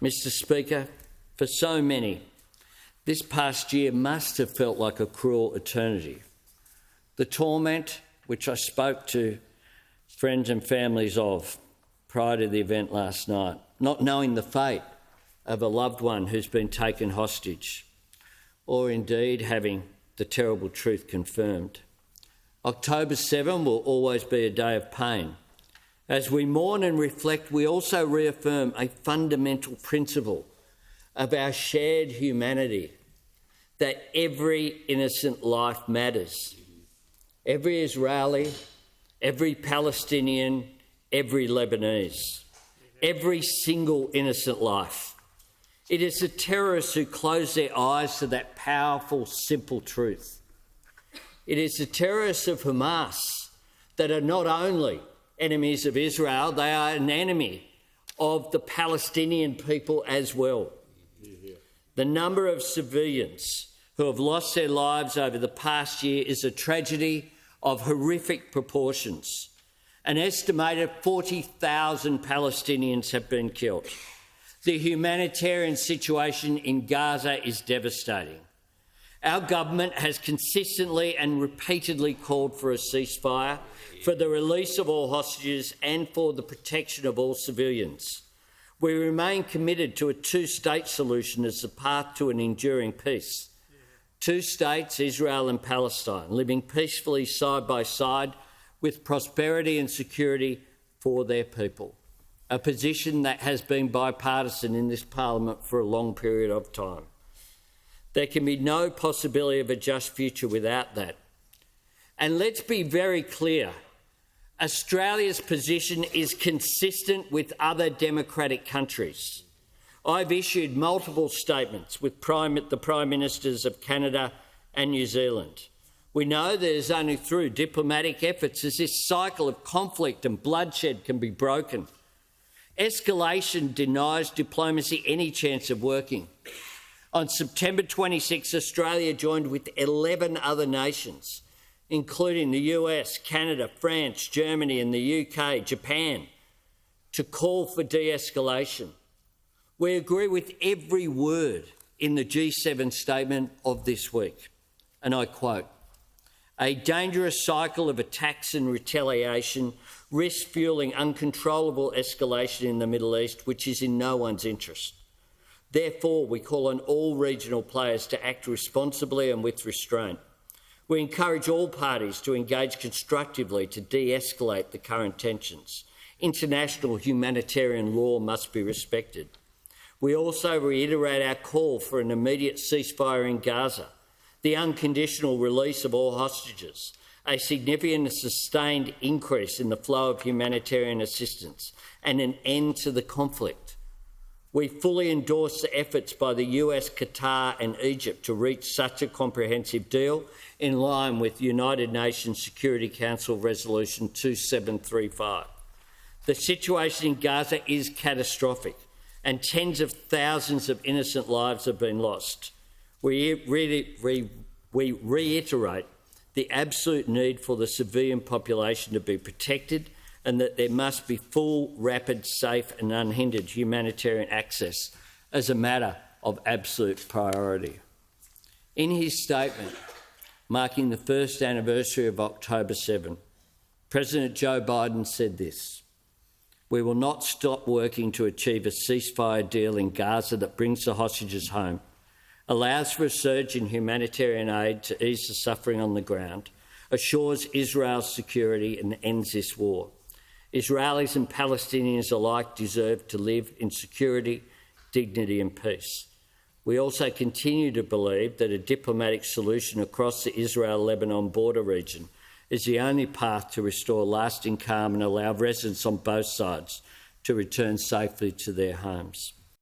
Mr. Speaker, for so many, this past year must have felt like a cruel eternity. The torment, which I spoke to friends and families of prior to the event last night, not knowing the fate of a loved one who's been taken hostage, or indeed having the terrible truth confirmed. October 7 will always be a day of pain. As we mourn and reflect, we also reaffirm a fundamental principle of our shared humanity, that every innocent life matters. Every Israeli, every Palestinian, every Lebanese, every single innocent life. It is the terrorists who close their eyes to that powerful, simple truth. It is the terrorists of Hamas that are not only enemies of Israel, they are an enemy of the Palestinian people as well. The number of civilians who have lost their lives over the past year is a tragedy of horrific proportions. An estimated 40,000 Palestinians have been killed. The humanitarian situation in Gaza is devastating. Our government has consistently and repeatedly called for a ceasefire, for the release of all hostages and for the protection of all civilians. We remain committed to a two-state solution as the path to an enduring peace. Two states, Israel and Palestine, living peacefully side by side with prosperity and security for their people, a position that has been bipartisan in this parliament for a long period of time. There can be no possibility of a just future without that. And let's be very clear, Australia's position is consistent with other democratic countries. I've issued multiple statements with the Prime Ministers of Canada and New Zealand. We know that it is only through diplomatic efforts as this cycle of conflict and bloodshed can be broken. Escalation denies diplomacy any chance of working. On September 26, Australia joined with 11 other nations, including the US, Canada, France, Germany and the UK, Japan, to call for de-escalation. We agree with every word in the G7 statement of this week, and I quote, "A dangerous cycle of attacks and retaliation risks fuelling uncontrollable escalation in the Middle East, which is in no one's interest. Therefore, we call on all regional players to act responsibly and with restraint. We encourage all parties to engage constructively to de-escalate the current tensions. International humanitarian law must be respected. We also reiterate our call for an immediate ceasefire in Gaza, the unconditional release of all hostages, a significant and sustained increase in the flow of humanitarian assistance, and an end to the conflict. We fully endorse the efforts by the US, Qatar and Egypt to reach such a comprehensive deal in line with United Nations Security Council Resolution 2735. The situation in Gaza is catastrophic and tens of thousands of innocent lives have been lost. We reiterate the absolute need for the civilian population to be protected and that there must be full, rapid, safe and unhindered humanitarian access as a matter of absolute priority." In his statement marking the first anniversary of October 7, President Joe Biden said this: "We will not stop working to achieve a ceasefire deal in Gaza that brings the hostages home, allows for a surge in humanitarian aid to ease the suffering on the ground, assures Israel's security and ends this war. Israelis and Palestinians alike deserve to live in security, dignity and peace. We also continue to believe that a diplomatic solution across the Israel-Lebanon border region is the only path to restore lasting calm and allow residents on both sides to return safely to their homes."